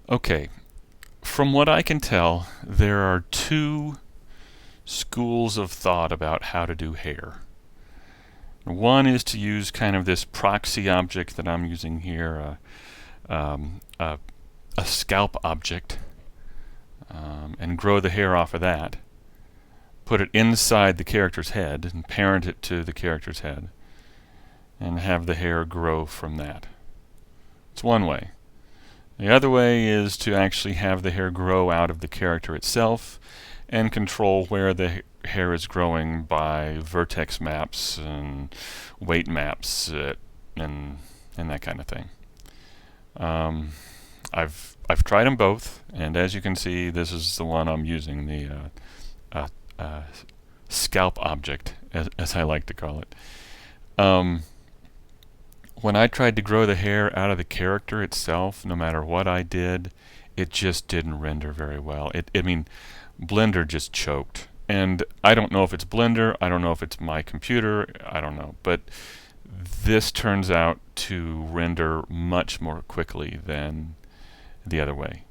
Okay, from what I can tell, there are two schools of thought about how to do hair. One is to use kind of this proxy object that I'm using here, um, a, a scalp object, and grow the hair off of that. Put it inside the character's head and parent it to the character's head, and have the hair grow from that. It's one way. The other way is to actually have the hair grow out of the character itself and control where the hair is growing by vertex maps and weight maps and that kind of thing. Um, I've tried them both, and as you can see, this is the one I'm using, the scalp object, as I like to call it. When I tried to grow the hair out of the character itself, no matter what I did, it just didn't render very well. I mean, Blender just choked. And I don't know if it's Blender, I don't know if it's my computer, I don't know. But this turns out to render much more quickly than the other way.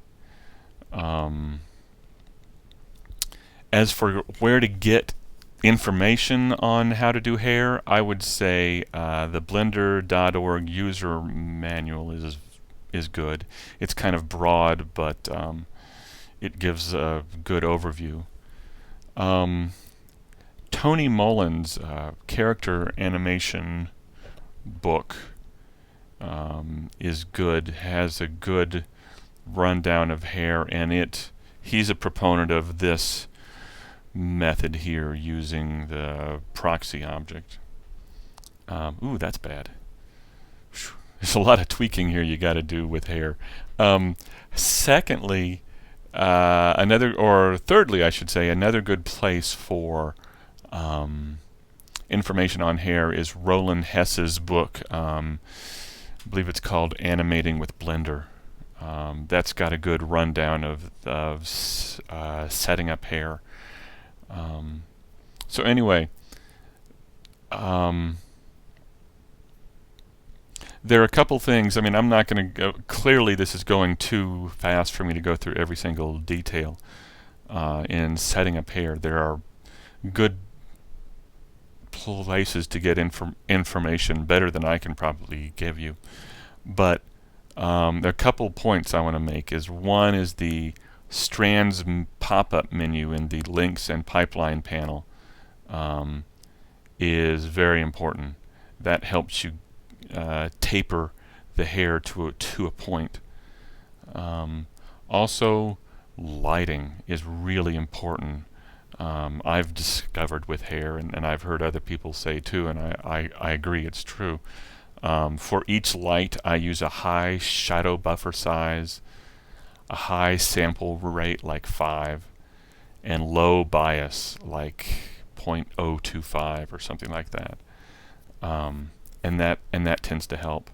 As for where to get information on how to do hair, I would say the blender.org user manual is good. It's kind of broad, but it gives a good overview. Tony Mullen's character animation book is good, has a good rundown of hair, and he's a proponent of this method here using the proxy object. Ooh, that's bad. There's a lot of tweaking here you got to do with hair. Secondly, thirdly, I should say, another good place for information on hair is Roland Hess's book. I believe it's called Animating with Blender. That's got a good rundown of setting up hair. So anyway, there are a couple things. I mean, I'm not going to go. Clearly, this is going too fast for me to go through every single detail in setting up hair. There are good places to get information better than I can probably give you. But there are a couple points I want to make. One is the Strands pop-up menu in the links and pipeline panel is very important. That helps you taper the hair to a point. Also, lighting is really important. I've discovered with hair, and I've heard other people say too, and I agree, it's true. For each light, I use a high shadow buffer size, a high sample rate like 5, and low bias like 0.025 or something like that. And that tends to help.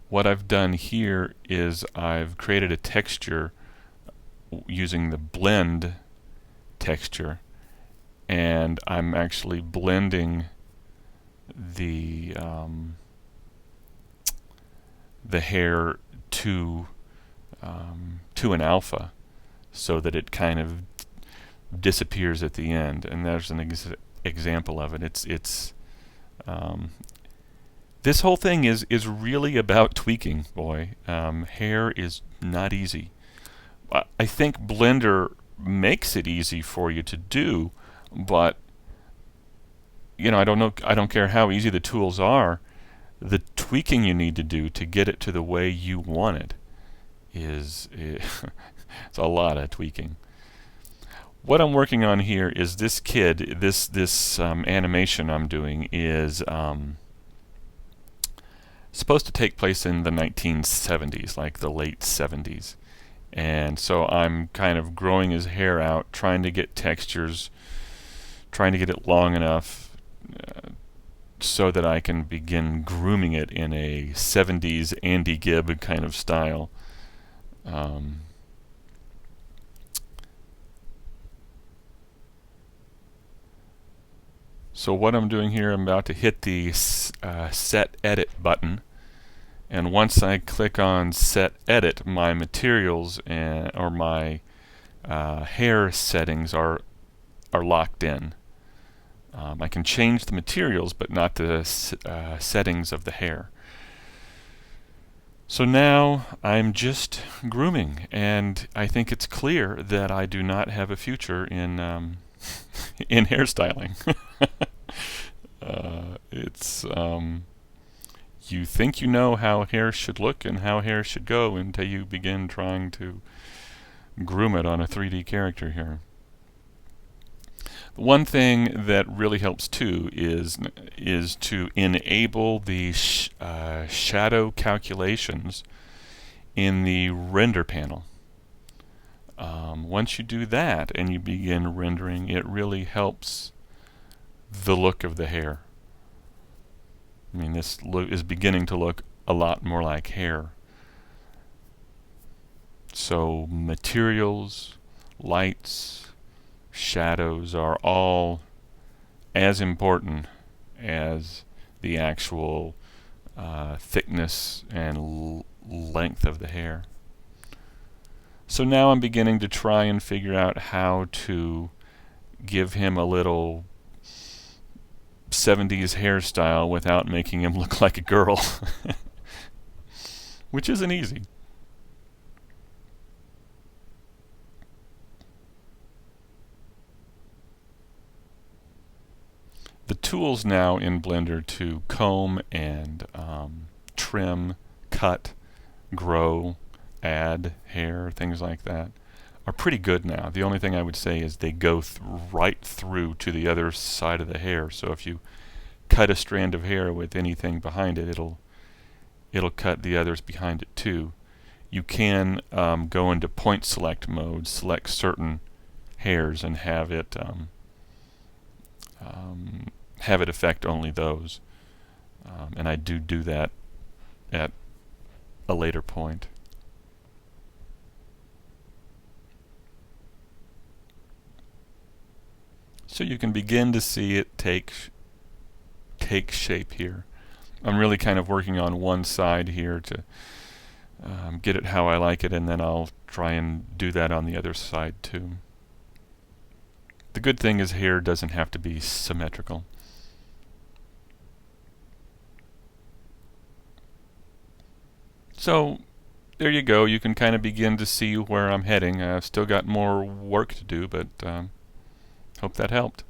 What I've done here is I've created a texture using the blend texture, and I'm actually blending the hair to an alpha, so that it kind of disappears at the end. And there's an example of it. This whole thing is really about tweaking, boy. Hair is not easy. I think Blender makes it easy for you to do, but I don't care how easy the tools are. The tweaking you need to do to get it to the way you want it it's a lot of tweaking. What I'm working on here is this kid. This animation I'm doing is supposed to take place in the 1970s, like the late 70s. And so I'm kind of growing his hair out, trying to get textures, trying to get it long enough so that I can begin grooming it in a 70s Andy Gibb kind of style. So what I'm doing here, I'm about to hit the set edit button, And once I click on Set Edit, my materials or my hair settings are locked in. I can change the materials, but not the settings of the hair. So now I'm just grooming, and I think it's clear that I do not have a future in in hairstyling. It's you think you know how hair should look and how hair should go until you begin trying to groom it on a 3D character here. One thing that really helps too is to enable the shadow calculations in the render panel. Once you do that and you begin rendering, it really helps the look of the hair. I mean, this look is beginning to look a lot more like hair. So materials, lights, shadows are all as important as the actual thickness and length of the hair. So now I'm beginning to try and figure out how to give him a little 70s hairstyle without making him look like a girl, which isn't easy. The tools now in Blender to comb and trim, cut, grow, add hair, things like that, are pretty good now. The only thing I would say is they go right through to the other side of the hair. So if you cut a strand of hair with anything behind it, it'll cut the others behind it too. You can go into point select mode, select certain hairs, and have it affect only those. And I do that at a later point. So you can begin to see it take shape here. I'm really kind of working on one side here to get it how I like it, and then I'll try and do that on the other side too. The good thing is hair doesn't have to be symmetrical. So there you go. You can kind of begin to see where I'm heading. I've still got more work to do, but hope that helped.